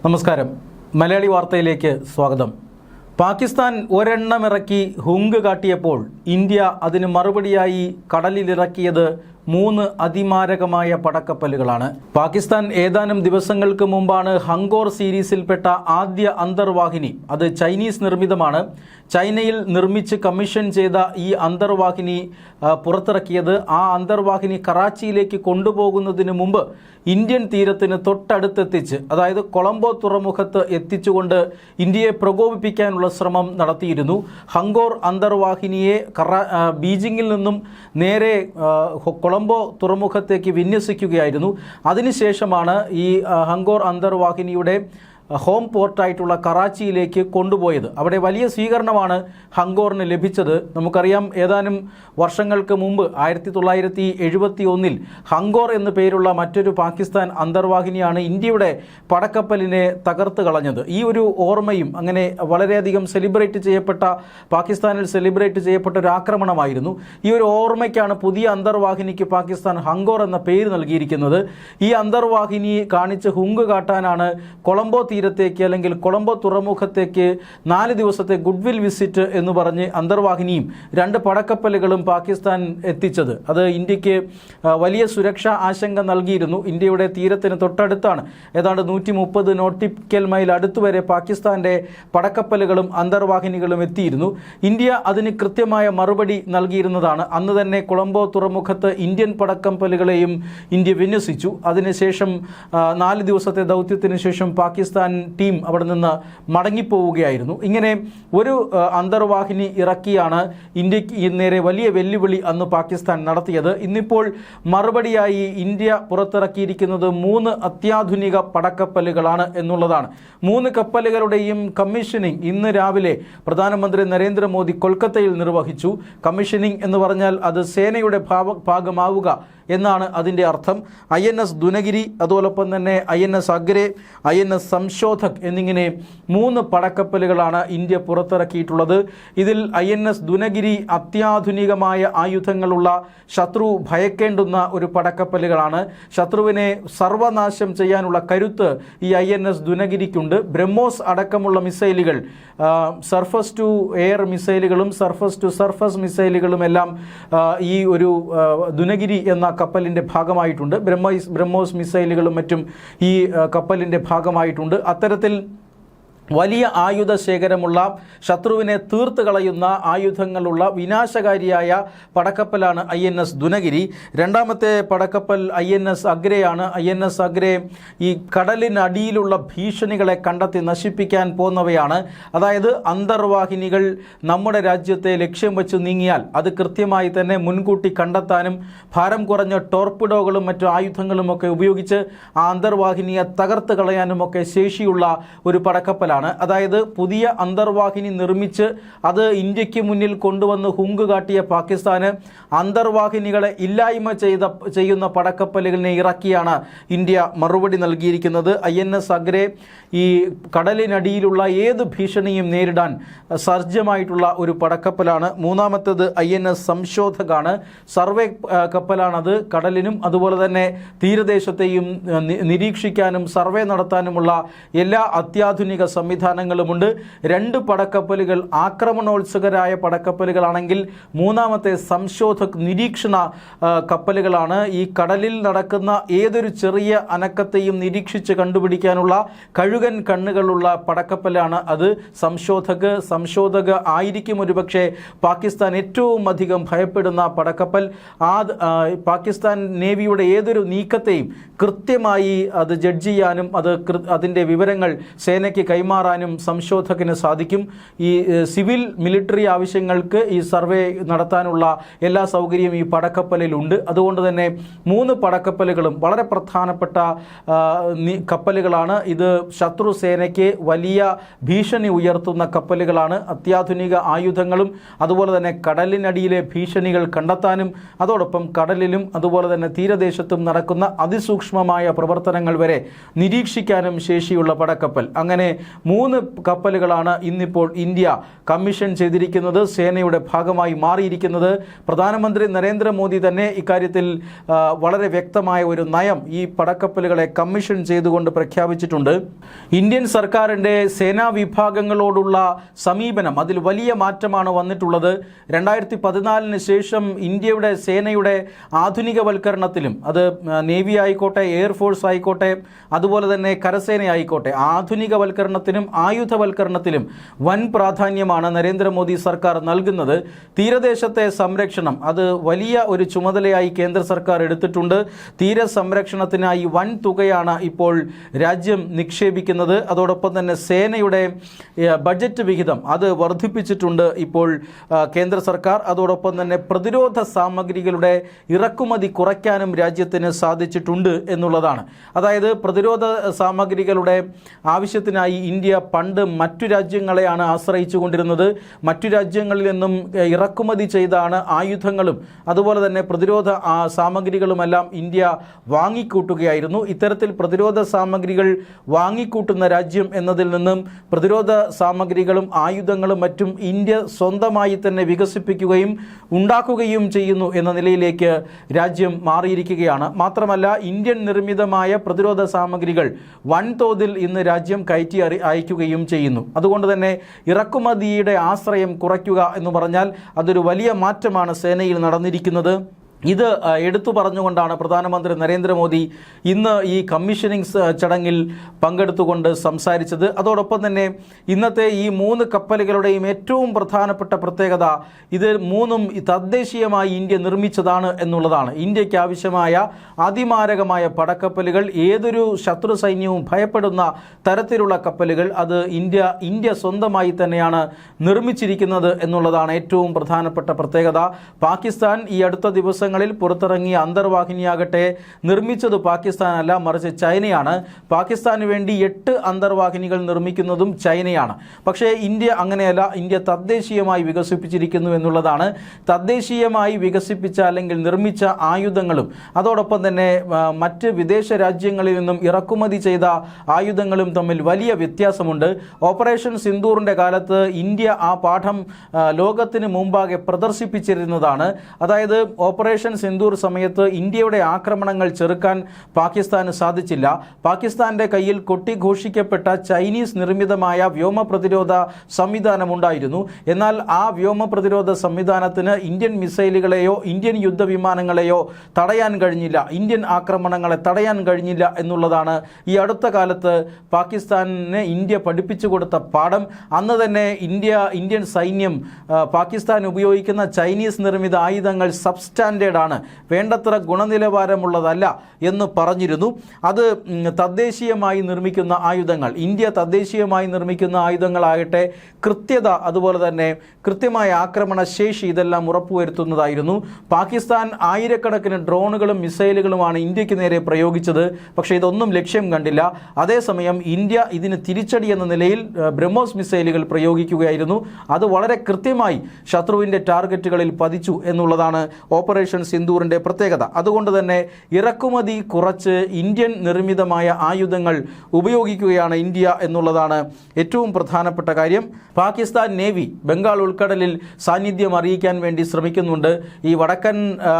നമസ്കാരം. മലയാളി വാർത്തയിലേക്ക് സ്വാഗതം. പാകിസ്ഥാൻ ഒരെണ്ണമിറക്കി ഹുങ്ക് കാട്ടിയപ്പോൾ ഇന്ത്യ അതിന് മറുപടിയായി കടലിലിറക്കിയത് 3 അതിമാരകമായ പടക്കപ്പലുകളാണ്. പാകിസ്ഥാൻ ഏതാനും ദിവസങ്ങൾക്ക് മുമ്പാണ് ഹങ്കോർ സീരീസിൽപ്പെട്ട ആദ്യ അന്തർവാഹിനി, അത് ചൈനീസ് നിർമ്മിതമാണ്, ചൈനയിൽ നിർമ്മിച്ച് കമ്മീഷൻ ചെയ്ത ഈ അന്തർവാഹിനി പുറത്തിറക്കിയത്. ആ അന്തർവാഹിനി കറാച്ചിയിലേക്ക് കൊണ്ടുപോകുന്നതിന് മുമ്പ് ഇന്ത്യൻ തീരത്തിന് തൊട്ടടുത്തെത്തിച്ച്, അതായത് കൊളംബോ തുറമുഖത്ത് എത്തിച്ചുകൊണ്ട് ഇന്ത്യയെ പ്രകോപിപ്പിക്കാനുള്ള ശ്രമം നടത്തിയിരുന്നു. ഹങ്കോർ അന്തർവാഹിനിയെ ബീജിംഗിൽ നിന്നും നേരെ കൊളംബോ തുറമുഖത്തേക്ക് വിന്യസിക്കുകയായിരുന്നു. അതിനുശേഷമാണ് ഈ ഹങ്കോർ അന്തർവാഹിനിയുടെ ഹോം പോർട്ടായിട്ടുള്ള കറാച്ചിയിലേക്ക് കൊണ്ടുപോയത്. അവിടെ വലിയ സ്വീകരണമാണ് ഹങ്കോറിന് ലഭിച്ചത്. നമുക്കറിയാം, ഏതാനും വർഷങ്ങൾക്ക് മുമ്പ് 1971 ഹങ്കോർ എന്നു പേരുള്ള മറ്റൊരു പാകിസ്ഥാൻ അന്തർവാഹിനിയാണ് ഇന്ത്യയുടെ പടക്കപ്പലിനെ തകർത്ത് കളഞ്ഞത്. ഈ ഒരു ഓർമ്മയും അങ്ങനെ വളരെയധികം പാകിസ്ഥാനിൽ സെലിബ്രേറ്റ് ചെയ്യപ്പെട്ട ഒരു ആക്രമണമായിരുന്നു. ഈ ഒരു ഓർമ്മയ്ക്കാണ് പുതിയ അന്തർവാഹിനിക്ക് പാകിസ്ഥാൻ ഹങ്കോർ എന്ന പേര് നൽകിയിരിക്കുന്നത്. ഈ അന്തർവാഹിനി കാണിച്ച് ഹുങ്ക് കാട്ടാനാണ് കൊളംബോ തീരത്തേക്ക് അല്ലെങ്കിൽ കൊളംബോ തുറമുഖത്തേക്ക് 4 ദിവസത്തെ ഗുഡ്വിൽ വിസിറ്റ് എന്ന് പറഞ്ഞ് അന്തർവാഹിനിയും 2 പടക്കപ്പലുകളും പാകിസ്ഥാൻ എത്തിച്ചത്. അത് ഇന്ത്യക്ക് വലിയ സുരക്ഷാ ആശങ്ക നൽകിയിരുന്നു. ഇന്ത്യയുടെ തീരത്തിന് തൊട്ടടുത്താണ്, ഏതാണ്ട് 130 നോട്ടിക്കൽ മൈൽ അടുത്തുവരെ പാകിസ്ഥാന്റെ പടക്കപ്പലുകളും അന്തർവാഹിനികളും എത്തിയിരുന്നു. ഇന്ത്യ അതിന് കൃത്യമായ മറുപടി നൽകിയിരുന്നതാണ്. അന്ന് തന്നെ കൊളംബോ തുറമുഖത്ത് ഇന്ത്യൻ പടക്കപ്പലുകളെയും ഇന്ത്യ വിന്യസിച്ചു. അതിനുശേഷം 4 ദിവസത്തെ ദൗത്യത്തിന് ശേഷം പാകിസ്ഥാൻ ടീം അവിടെ നിന്ന് മടങ്ങിപ്പോവുകയായിരുന്നു. ഇങ്ങനെ ഒരു അന്തർവാഹിനി ഇറക്കിയാണ് ഇന്ത്യക്ക് നേരെ വലിയ വെല്ലുവിളി അന്ന് പാകിസ്ഥാൻ നടത്തിയത്. ഇന്നിപ്പോൾ മറുപടിയായി ഇന്ത്യ പുറത്തിറക്കിയിരിക്കുന്നത് 3 അത്യാധുനിക പടക്കപ്പലുകളാണ് എന്നുള്ളതാണ്. 3 കപ്പലുകളുടെയും കമ്മീഷനിങ് ഇന്ന് രാവിലെ പ്രധാനമന്ത്രി നരേന്ദ്രമോദി കൊൽക്കത്തയിൽ നിർവഹിച്ചു. കമ്മീഷനിങ് എന്ന് പറഞ്ഞാൽ അത് സേനയുടെ ഭാഗമാവുക എന്നാണ് അതിൻ്റെ അർത്ഥം. INS ദുനഗിരി, അതോടൊപ്പം തന്നെ INS അഗ്രേ, INS സംശോധക് എന്നിങ്ങനെ 3 പടക്കപ്പലുകളാണ് ഇന്ത്യ പുറത്തിറക്കിയിട്ടുള്ളത്. ഇതിൽ INS ദുനഗിരി അത്യാധുനികമായ ആയുധങ്ങളുള്ള, ശത്രു ഭയക്കേണ്ടുന്ന ഒരു പടക്കപ്പലുകളാണ്. ശത്രുവിനെ സർവനാശം ചെയ്യാനുള്ള കരുത്ത് ഈ INS ദുനഗിരിക്കുണ്ട്. ബ്രഹ്മോസ് അടക്കമുള്ള മിസൈലുകൾ, സർഫസ് ടു എയർ മിസൈലുകളും സർഫസ് ടു സർഫസ് മിസൈലുകളും എല്ലാം ഈ ഒരു ദുനഗിരി എന്ന കപ്പലിൻ്റെ ഭാഗമായിട്ടുണ്ട്. ബ്രഹ്മോസ് മിസൈലുകളും മറ്റും ഈ കപ്പലിൻ്റെ ഭാഗമായിട്ടുണ്ട്. അത്തരത്തിൽ വലിയ ആയുധ ശേഖരമുള്ള, ശത്രുവിനെ തീർത്ത് കളയുന്ന ആയുധങ്ങളുള്ള വിനാശകാരിയായ പടക്കപ്പലാണ് INS ദുനഗിരി. രണ്ടാമത്തെ പടക്കപ്പൽ INS അഗ്രയാണ്. INS അഗ്രേ ഈ കടലിനടിയിലുള്ള ഭീഷണികളെ കണ്ടെത്തി നശിപ്പിക്കാൻ പോകുന്നവയാണ്. അതായത് അന്തർവാഹിനികൾ നമ്മുടെ രാജ്യത്തെ ലക്ഷ്യം വെച്ച് നീങ്ങിയാൽ അത് കൃത്യമായി തന്നെ മുൻകൂട്ടി കണ്ടെത്താനും ഭാരം കുറഞ്ഞ ടോർപിഡോകളും മറ്റു ആയുധങ്ങളുമൊക്കെ ഉപയോഗിച്ച് ആ അന്തർവാഹിനിയെ തകർത്ത് കളയാനുമൊക്കെ ശേഷിയുള്ള ഒരു പടക്കപ്പലാണ്. അതായത് പുതിയ അന്തർവാഹിനി നിർമ്മിച്ച് അത് ഇന്ത്യക്ക് മുന്നിൽ കൊണ്ടുവന്ന് ഹുങ്ക് കാട്ടിയ പാകിസ്ഥാന് അന്തർവാഹിനികളെ ഇല്ലായ്മ ചെയ്യുന്ന പടക്കപ്പലുകളിനെ ഇറക്കിയാണ് ഇന്ത്യ മറുപടി നൽകിയിരിക്കുന്നത്. INS അഗ്രേ ഈ കടലിനടിയിലുള്ള ഏത് ഭീഷണിയും നേരിടാൻ സജ്ജമായിട്ടുള്ള ഒരു പടക്കപ്പലാണ്. മൂന്നാമത്തേത് INS സംശോധകാണ്. സർവേ കപ്പലാണത്. കടലിനും അതുപോലെ തന്നെ തീരദേശത്തെയും നിരീക്ഷിക്കാനും സർവേ നടത്താനുമുള്ള എല്ലാ അത്യാധുനിക സംവിധാനങ്ങളുമുണ്ട്. 2 പടക്കപ്പലുകൾ ആക്രമണോത്സുകരായ പടക്കപ്പലുകളാണെങ്കിൽ മൂന്നാമത്തെ സംശോധക് നിരീക്ഷണ കപ്പലുകളാണ്. ഈ കടലിൽ നടക്കുന്ന ഏതൊരു ചെറിയ അനക്കത്തെയും നിരീക്ഷിച്ച് കണ്ടുപിടിക്കാനുള്ള കഴുകൻ കണ്ണുകളുള്ള പടക്കപ്പലാണ് അത്. സംശോധക ആയിരിക്കും ഒരുപക്ഷെ പാകിസ്ഥാൻ ഏറ്റവും അധികം ഭയപ്പെടുന്ന പടക്കപ്പൽ. പാകിസ്ഥാൻ നേവിയുടെ ഏതൊരു നീക്കത്തെയും കൃത്യമായി അത് ജഡ്ജ് ചെയ്യാനും അതിൻ്റെ വിവരങ്ങൾ സേനയ്ക്ക് കൈമാറാനും സംശോധകന് സാധിക്കും. ഈ സിവിൽ മിലിറ്ററി ആവശ്യങ്ങൾക്ക് ഈ സർവേ നടത്താനുള്ള എല്ലാ സൗകര്യവും ഈ പടക്കപ്പലിലുണ്ട്. അതുകൊണ്ട് തന്നെ 3 പടക്കപ്പലുകളും വളരെ പ്രധാനപ്പെട്ട കപ്പലുകളാണ്. ഇത് ശത്രു സേനയ്ക്ക് വലിയ ഭീഷണി ഉയർത്തുന്ന കപ്പലുകളാണ്. അത്യാധുനിക ആയുധങ്ങളും അതുപോലെ തന്നെ കടലിനടിയിലെ ഭീഷണികൾ കണ്ടെത്താനും അതോടൊപ്പം കടലിലും അതുപോലെ തന്നെ തീരദേശത്തും നടക്കുന്ന അതിസൂക്ഷ്മമായ പ്രവർത്തനങ്ങൾ വരെ നിരീക്ഷിക്കാനും ശേഷിയുള്ള പടക്കപ്പൽ. അങ്ങനെ 3 കപ്പലുകളാണ് ഇന്നിപ്പോൾ ഇന്ത്യ കമ്മീഷൻ ചെയ്തിരിക്കുന്നത്, സേനയുടെ ഭാഗമായി മാറിയിരിക്കുന്നത്. പ്രധാനമന്ത്രി നരേന്ദ്രമോദി തന്നെ ഇക്കാര്യത്തിൽ വളരെ വ്യക്തമായ ഒരു നയം ഈ പടക്കപ്പലുകളെ കമ്മീഷൻ ചെയ്തുകൊണ്ട് പ്രഖ്യാപിച്ചിട്ടുണ്ട്. ഇന്ത്യൻ സർക്കാരിൻ്റെ സേനാ വിഭാഗങ്ങളോടുള്ള സമീപനം അതിൽ വലിയ മാറ്റമാണ് വന്നിട്ടുള്ളത്. 2014 ശേഷം ഇന്ത്യയുടെ സേനയുടെ ആധുനികവൽക്കരണത്തിലും, അത് നേവി ആയിക്കോട്ടെ, എയർഫോഴ്സ് ആയിക്കോട്ടെ, അതുപോലെ തന്നെ കരസേന ആയിക്കോട്ടെ, ആധുനികവൽക്കരണത്തിനും ആയുധവൽക്കരണത്തിലും വൻ പ്രാധാന്യമാണ് നരേന്ദ്രമോദി സർക്കാർ നൽകുന്നത്. തീരദേശത്തെ സംരക്ഷണം അത് വലിയ ഒരു ചുമതലയായി കേന്ദ്ര സർക്കാർ എടുത്തിട്ടുണ്ട്. തീരസംരക്ഷണത്തിനായി വൻ തുകയാണ് ഇപ്പോൾ രാജ്യം നിക്ഷേപിക്കുന്നത്. അതോടൊപ്പം തന്നെ സേനയുടെ ബഡ്ജറ്റ് വിഹിതം അത് വർദ്ധിപ്പിച്ചിട്ടുണ്ട് ഇപ്പോൾ കേന്ദ്ര സർക്കാർ. അതോടൊപ്പം തന്നെ പ്രതിരോധ സാമഗ്രികളുടെ ഇറക്കുമതി കുറയ്ക്കാനും രാജ്യത്തിന് സാധിച്ചിട്ടുണ്ട് എന്നുള്ളതാണ്. അതായത് പ്രതിരോധ സാമഗ്രികളുടെ ആവശ്യത്തിനായി ഇന്ത്യ പണ്ട് മറ്റു രാജ്യങ്ങളെയാണ് ആശ്രയിച്ചു കൊണ്ടിരുന്നത്. മറ്റു രാജ്യങ്ങളിൽ നിന്നും ഇറക്കുമതി ചെയ്താണ് ആയുധങ്ങളും അതുപോലെ തന്നെ പ്രതിരോധ സാമഗ്രികളുമെല്ലാം ഇന്ത്യ വാങ്ങിക്കൂട്ടുകയായിരുന്നു. ഇത്തരത്തിൽ പ്രതിരോധ സാമഗ്രികൾ വാങ്ങിക്കൂട്ടുന്ന രാജ്യം എന്നതിൽ നിന്നും പ്രതിരോധ സാമഗ്രികളും ആയുധങ്ങളും മറ്റും ഇന്ത്യ സ്വന്തമായി തന്നെ വികസിപ്പിക്കുകയും ഉണ്ടാക്കുകയും ചെയ്യുന്നു എന്ന നിലയിലേക്ക് രാജ്യം മാറിയിരിക്കുകയാണ്. മാത്രമല്ല, ഇന്ത്യൻ നിർമ്മിതമായ പ്രതിരോധ സാമഗ്രികൾ വൻതോതിൽ ഇന്ന് രാജ്യം കയറ്റി അയക്കുകയും ചെയ്യുന്നു. അതുകൊണ്ട് തന്നെ ഇറക്കുമതിയുടെ ആശ്രയം കുറയ്ക്കുക എന്ന് പറഞ്ഞാൽ അതൊരു വലിയ മാറ്റമാണ് സേനയിൽ നടന്നിരിക്കുന്നത്. ഇത് എടുത്തു പറഞ്ഞുകൊണ്ടാണ് പ്രധാനമന്ത്രി നരേന്ദ്രമോദി ഇന്ന് ഈ കമ്മീഷനിങ് ചടങ്ങിൽ പങ്കെടുത്തുകൊണ്ട് സംസാരിച്ചത്. അതോടൊപ്പം തന്നെ ഇന്നത്തെ ഈ 3 കപ്പലുകളുടെയും ഏറ്റവും പ്രധാനപ്പെട്ട പ്രത്യേകത ഇത് 3ഉം തദ്ദേശീയമായി ഇന്ത്യ നിർമ്മിച്ചതാണ് എന്നുള്ളതാണ്. ഇന്ത്യക്ക് ആവശ്യമായ അതിമാരകമായ പടക്കപ്പലുകൾ, ഏതൊരു ശത്രു സൈന്യവും ഭയപ്പെടുന്ന തരത്തിലുള്ള കപ്പലുകൾ അത് ഇന്ത്യ സ്വന്തമായി തന്നെയാണ് നിർമ്മിച്ചിരിക്കുന്നത് എന്നുള്ളതാണ് ഏറ്റവും പ്രധാനപ്പെട്ട പ്രത്യേകത. പാകിസ്ഥാൻ ഈ അടുത്ത ദിവസങ്ങളിൽ പുറത്തിറങ്ങിയ അന്തർവാഹിനിയാകട്ടെ നിർമ്മിച്ചത് പാകിസ്ഥാനല്ല, മറിച്ച് ചൈനയാണ്. പാകിസ്ഥാന് വേണ്ടി 8 അന്തർവാഹിനികൾ നിർമ്മിക്കുന്നതും ചൈനയാണ്. പക്ഷേ ഇന്ത്യ അങ്ങനെയല്ല, ഇന്ത്യ തദ്ദേശീയമായി വികസിപ്പിച്ചിരിക്കുന്നു എന്നുള്ളതാണ്. തദ്ദേശീയമായി വികസിപ്പിച്ച അല്ലെങ്കിൽ നിർമ്മിച്ച ആയുധങ്ങളും അതോടൊപ്പം തന്നെ മറ്റ് വിദേശ രാജ്യങ്ങളിൽ നിന്നും ഇറക്കുമതി ചെയ്ത ആയുധങ്ങളും തമ്മിൽ വലിയ വ്യത്യാസമുണ്ട്. ഓപ്പറേഷൻ സിന്ദൂറിൻ്റെ കാലത്ത് ഇന്ത്യ ആ പാഠം ലോകത്തിന് മുമ്പാകെ പ്രദർശിപ്പിച്ചിരുന്നതാണ്. അതായത് ഓപ്പറേഷൻ സിന്ദൂർ സമയത്ത് ഇന്ത്യയുടെ ആക്രമണങ്ങൾ ചെറുക്കാൻ പാകിസ്ഥാന് സാധിച്ചില്ല. പാകിസ്ഥാന്റെ കയ്യിൽ കൊട്ടിഘോഷിക്കപ്പെട്ട ചൈനീസ് നിർമ്മിതമായ വ്യോമ പ്രതിരോധ സംവിധാനമുണ്ടായിരുന്നു. എന്നാൽ ആ വ്യോമ പ്രതിരോധ സംവിധാനത്തിന് ഇന്ത്യൻ മിസൈലുകളെയോ ഇന്ത്യൻ യുദ്ധവിമാനങ്ങളെയോ തടയാൻ കഴിഞ്ഞില്ല, ഇന്ത്യൻ ആക്രമണങ്ങളെ തടയാൻ കഴിഞ്ഞില്ല എന്നുള്ളതാണ് ഈ അടുത്ത കാലത്ത് പാകിസ്ഥാനിന് ഇന്ത്യ പഠിപ്പിച്ചു കൊടുത്ത പാഠം. അന്ന് തന്നെ ഇന്ത്യൻ സൈന്യം പാകിസ്ഥാൻ ഉപയോഗിക്കുന്ന ചൈനീസ് നിർമ്മിത ആയുധങ്ങൾ സബ്സ്റ്റാൻഡേർഡ് ആണ്, വേണ്ടത്ര ഗുണനിലവാരമുള്ളതല്ല എന്ന് പറഞ്ഞിരുന്നു. അത് തദ്ദേശീയമായി നിർമ്മിക്കുന്ന ആയുധങ്ങൾ, ഇന്ത്യ തദ്ദേശീയമായി നിർമ്മിക്കുന്ന ആയുധങ്ങളാകട്ടെ കൃത്യത അതുപോലെ തന്നെ കൃത്യമായ ആക്രമണ ശേഷി ഇതെല്ലാം ഉറപ്പുവരുത്തുന്നതായിരുന്നു. പാകിസ്ഥാൻ ആയിരക്കണക്കിന് ഡ്രോണുകളും മിസൈലുകളുമാണ് ഇന്ത്യക്ക് നേരെ പ്രയോഗിച്ചത്. പക്ഷേ ഇതൊന്നും ലക്ഷ്യം കണ്ടില്ല. അതേസമയം ഇന്ത്യ ഇതിന് തിരിച്ചടി എന്ന നിലയിൽ ബ്രഹ്മോസ് മിസൈലുകൾ പ്രയോഗിക്കുകയായിരുന്നു. അത് വളരെ കൃത്യമായി ശത്രുവിൻ്റെ ടാർഗറ്റുകളിൽ പതിച്ചു എന്നുള്ളതാണ് ഓപ്പറേഷൻ സിന്ദൂറിൻ്റെ പ്രത്യേകത. അതുകൊണ്ട് തന്നെ ഇറക്കുമതി കുറച്ച് ഇന്ത്യൻ നിർമ്മിതമായ ആയുധങ്ങൾ ഉപയോഗിക്കുകയാണ് ഇന്ത്യ എന്നുള്ളതാണ് ഏറ്റവും പ്രധാനപ്പെട്ട കാര്യം. പാകിസ്ഥാൻ നേവി ബംഗാൾ ഉൾക്കടലിൽ സാന്നിധ്യം അറിയിക്കാൻ വേണ്ടി ശ്രമിക്കുന്നുണ്ട്. ഈ വടക്കൻ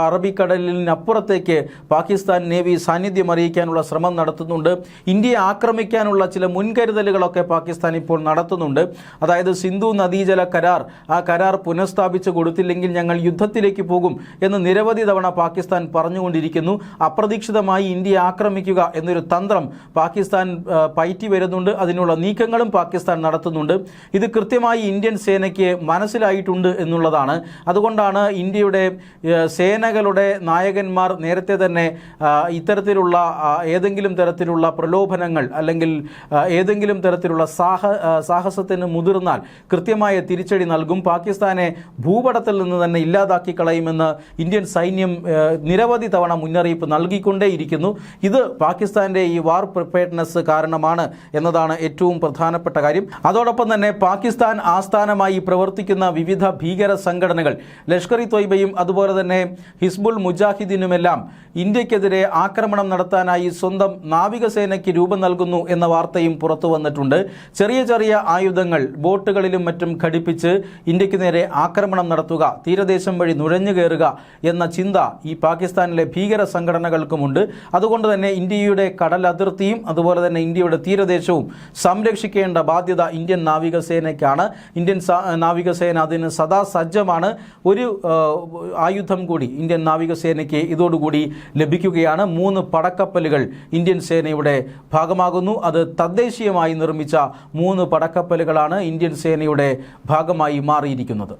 അറബിക്കടലിനപ്പുറത്തേക്ക് പാകിസ്ഥാൻ നേവി സാന്നിധ്യം അറിയിക്കാനുള്ള ശ്രമം നടത്തുന്നുണ്ട്. ഇന്ത്യയെ ആക്രമിക്കാനുള്ള ചില മുൻകരുതലുകളൊക്കെ പാകിസ്ഥാൻ ഇപ്പോൾ നടത്തുന്നുണ്ട്. അതായത് സിന്ധു നദീജല കരാർ, ആ കരാർ പുനഃസ്ഥാപിച്ച് കൊടുത്തില്ലെങ്കിൽ ഞങ്ങൾ യുദ്ധത്തിലേക്ക് പോകും എന്ന് നിരവധി തവണ പാകിസ്ഥാൻ പറഞ്ഞുകൊണ്ടിരിക്കുന്നു. അപ്രതീക്ഷിതമായി ഇന്ത്യയെ ആക്രമിക്കുക എന്നൊരു തന്ത്രം പാകിസ്ഥാൻ പയറ്റി വരുന്നുണ്ട്. അതിനുള്ള നീക്കങ്ങളും പാകിസ്ഥാൻ നടത്തുന്നുണ്ട്. ഇത് കൃത്യമായി ഇന്ത്യൻ സേനയ്ക്ക് മനസ്സിലായിട്ടുണ്ട് എന്നുള്ളതാണ്. അതുകൊണ്ടാണ് ഇന്ത്യയുടെ സേനകളുടെ നായകന്മാർ നേരത്തെ തന്നെ ഇത്തരത്തിലുള്ള ഏതെങ്കിലും തരത്തിലുള്ള പ്രലോഭനങ്ങൾ അല്ലെങ്കിൽ ഏതെങ്കിലും തരത്തിലുള്ള സാഹസത്തിന് മുതിർന്നാൽ കൃത്യമായ തിരിച്ചടി നൽകും, പാകിസ്ഥാനെ ഭൂപടത്തിൽ നിന്ന് തന്നെ ഇല്ലാതാക്കി കളയുമെന്ന് ഇന്ത്യൻ സൈന്യം നിരവധി തവണ മുന്നറിയിപ്പ് നൽകിക്കൊണ്ടേയിരിക്കുന്നു. ഇത് പാകിസ്ഥാൻ്റെ ഈ വാർ പ്രിപ്പയർഡ്നെസ് കാരണമാണ് എന്നതാണ് ഏറ്റവും പ്രധാനപ്പെട്ട കാര്യം. അതോടൊപ്പം തന്നെ പാകിസ്ഥാൻ ആസ്ഥാനമായി പ്രവർത്തിക്കുന്ന വിവിധ ഭീകര സംഘടനകൾ ലഷ്കർ ഇ ത്വയ്ബയും അതുപോലെ തന്നെ ഹിസ്ബുൾ മുജാഹിദീനുമെല്ലാം ഇന്ത്യക്കെതിരെ ആക്രമണം നടത്താനായി സ്വന്തം നാവികസേനയ്ക്ക് രൂപം നൽകുന്നു എന്ന വാർത്തയും പുറത്തു വന്നിട്ടുണ്ട്. ചെറിയ ചെറിയ ആയുധങ്ങൾ ബോട്ടുകളിലും മറ്റും ഘടിപ്പിച്ച് ഇന്ത്യക്ക് നേരെ ആക്രമണം നടത്തുക, തീരദേശം വഴി നുഴഞ്ഞു കയറുക എന്ന ചിന്ത ഈ പാകിസ്ഥാനിലെ ഭീകര സംഘടനകൾക്കുമുണ്ട്. അതുകൊണ്ട് തന്നെ ഇന്ത്യയുടെ കടൽ അതിർത്തിയും അതുപോലെ തന്നെ ഇന്ത്യയുടെ തീരദേശവും സംരക്ഷിക്കേണ്ട ബാധ്യത ഇന്ത്യൻ നാവികസേനയ്ക്കാണ്. ഇന്ത്യൻ നാവികസേന അതിന് സദാ സജ്ജമാണ്. ഒരു ആയുധം കൂടി ഇന്ത്യൻ നാവികസേനയ്ക്ക് ഇതോടുകൂടി ലഭിക്കുകയാണ്. 3 പടക്കപ്പലുകൾ ഇന്ത്യൻ സേനയുടെ ഭാഗമാകുന്നു. അത് തദ്ദേശീയമായി നിർമ്മിച്ച 3 പടക്കപ്പലുകളാണ് ഇന്ത്യൻ സേനയുടെ ഭാഗമായി മാറിയിരിക്കുന്നത്.